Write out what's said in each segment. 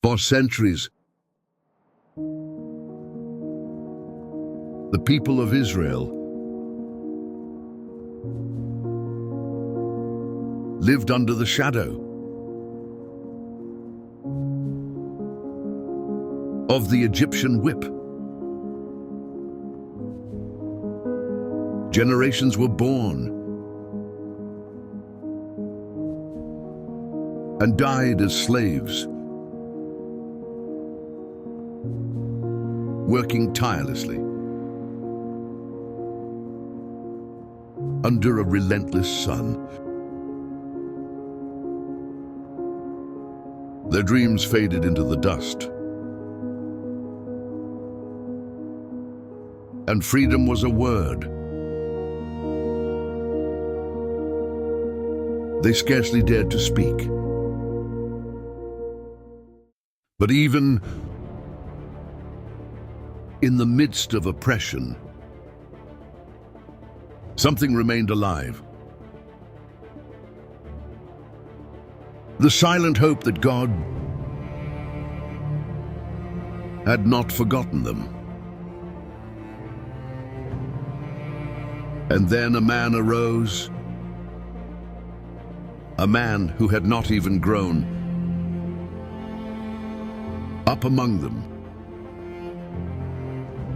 For centuries, the people of Israel lived under the shadow of the Egyptian whip. Generations were born and died as slaves, working tirelessly under a relentless sun. Their dreams faded into the dust, and freedom was a word they scarcely dared to speak. But even in the midst of oppression, something remained alive. The silent hope that God had not forgotten them. And then a man arose, a man who had not even grown up among them,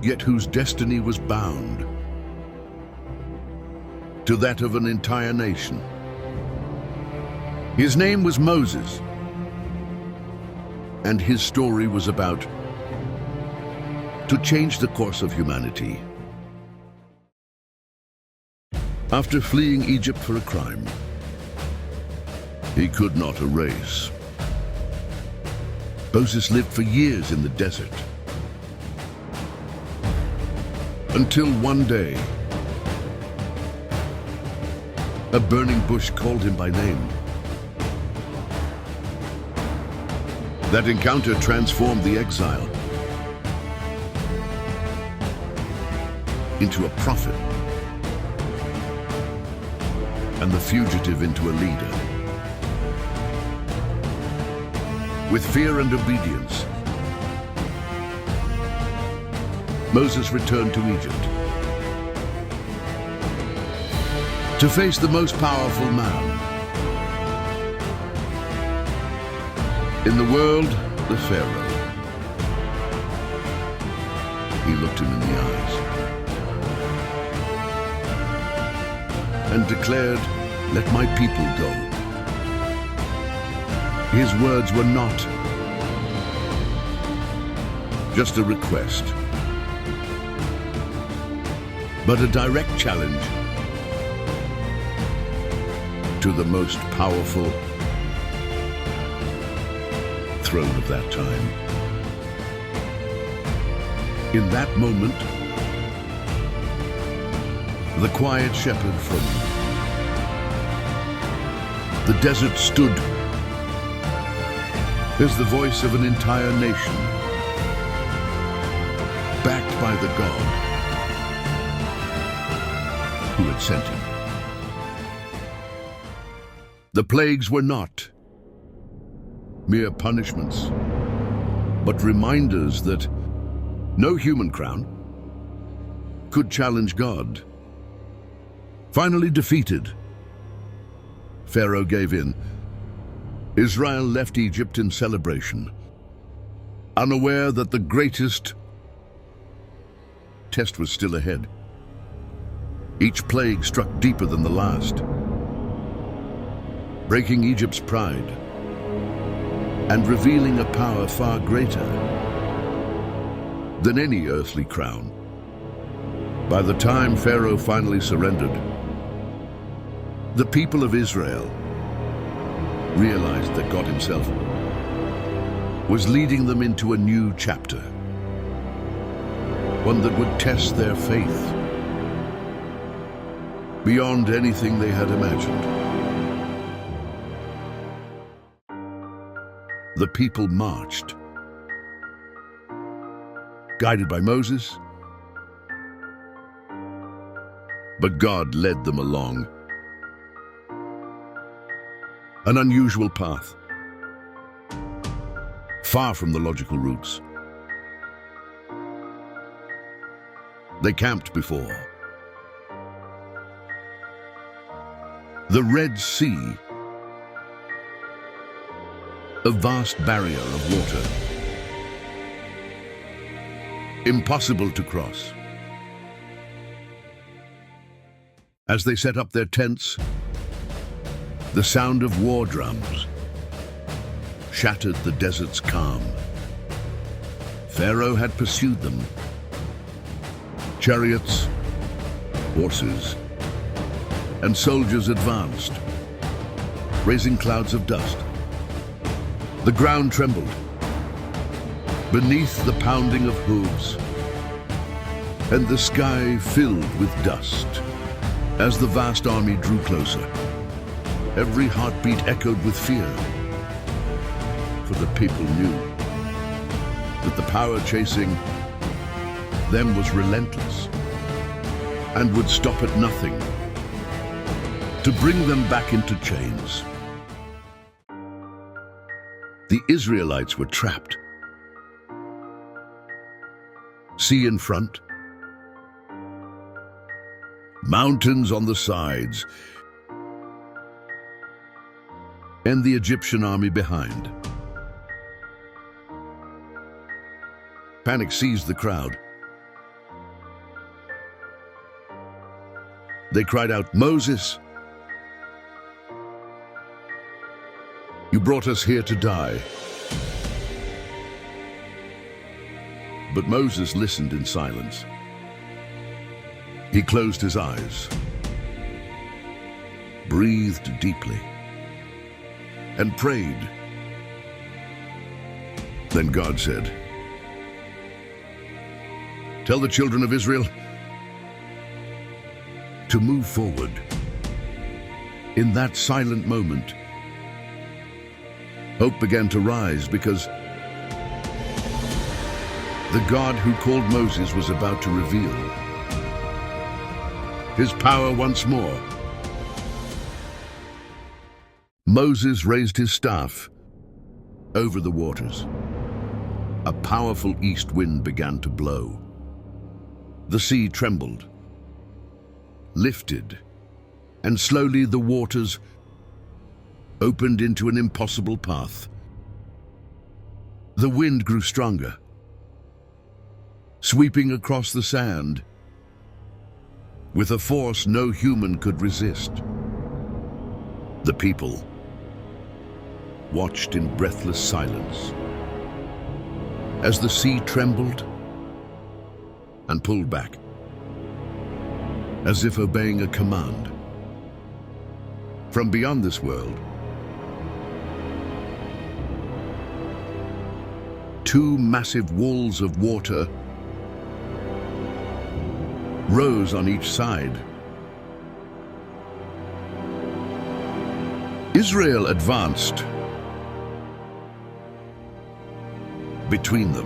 yet whose destiny was bound to that of an entire nation. His name was Moses, and his story was about to change the course of humanity. After fleeing Egypt for a crime he could not erase, Moses lived for years in the desert, until one day a burning bush called him by name. That encounter transformed the exile into a prophet, and the fugitive into a leader. With fear and obedience, Moses returned to Egypt to face the most powerful man in the world, the Pharaoh. He looked him in the eyes and declared, "Let my people go." His words were not just a request, but a direct challenge to the most powerful throne of that time. In that moment, the quiet shepherd from the desert stood as the voice of an entire nation, backed by the God who had sent him. The plagues were not mere punishments, but reminders that no human crown could challenge God. Finally defeated, Pharaoh gave in. Israel left Egypt in celebration, unaware that the greatest test was still ahead. Each plague struck deeper than the last, breaking Egypt's pride and revealing a power far greater than any earthly crown. By the time Pharaoh finally surrendered, the people of Israel realized that God himself was leading them into a new chapter, one that would test their faith beyond anything they had imagined. The people marched, guided by Moses, but God led them along an unusual path. far from the logical routes. They camped before the Red Sea, a vast barrier of water, impossible to cross. As they set up their tents, the sound of war drums shattered the desert's calm. Pharaoh had pursued them. Chariots, horses, and soldiers advanced, raising clouds of dust. The ground trembled beneath the pounding of hooves, and the sky filled with dust as the vast army drew closer. Every heartbeat echoed with fear, for the people knew that the power chasing them was relentless and would stop at nothing to bring them back into chains. The Israelites were trapped. Sea in front, mountains on the sides, and the Egyptian army behind. Panic seized the crowd. They cried out, "Moses, you brought us here to die." But Moses listened in silence. He closed his eyes, breathed deeply, and prayed. Then God said, "Tell the children of Israel to move forward." In that silent moment, hope began to rise, because the God who called Moses was about to reveal his power once more. Moses raised his staff over the waters. A powerful east wind began to blow. The sea trembled, lifted, and slowly the waters opened into an impossible path. The wind grew stronger, sweeping across the sand with a force no human could resist. The people watched in breathless silence as the sea trembled and pulled back, as if obeying a command. From beyond this world, two massive walls of water rose on each side. Israel advanced between them.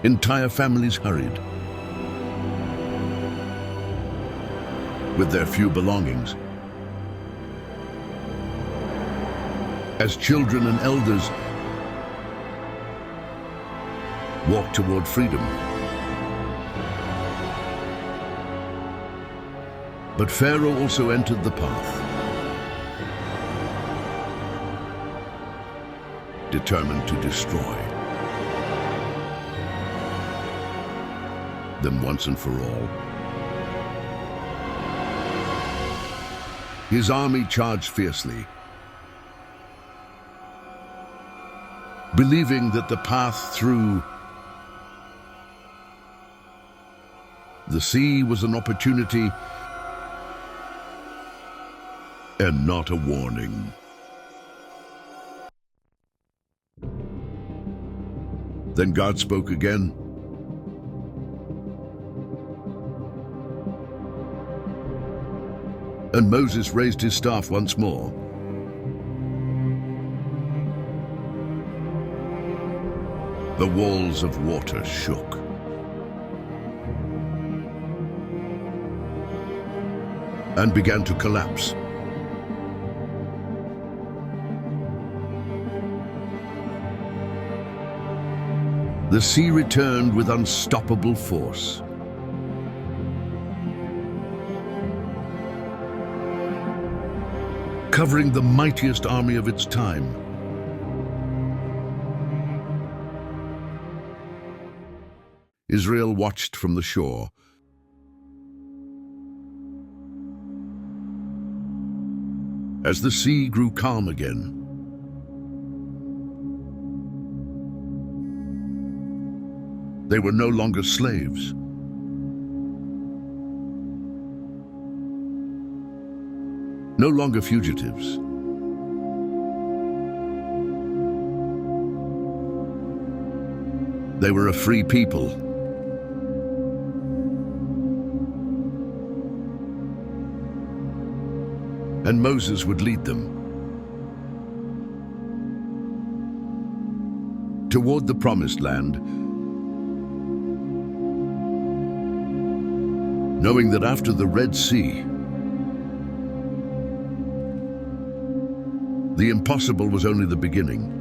Entire families hurried with their few belongings, as children and elders walked toward freedom. But Pharaoh also entered the path, determined to destroy them once and for all. His army charged fiercely, believing that the path through the sea was an opportunity and not a warning. Then God spoke again. And Moses raised his staff once more. The walls of water shook. And began to collapse. The sea returned with unstoppable force. Covering the mightiest army of its time. Israel watched from the shore. As the sea grew calm again. They were no longer slaves. No longer fugitives. They were a free people. And Moses would lead them toward the promised land, knowing that after the Red Sea, the impossible was only the beginning.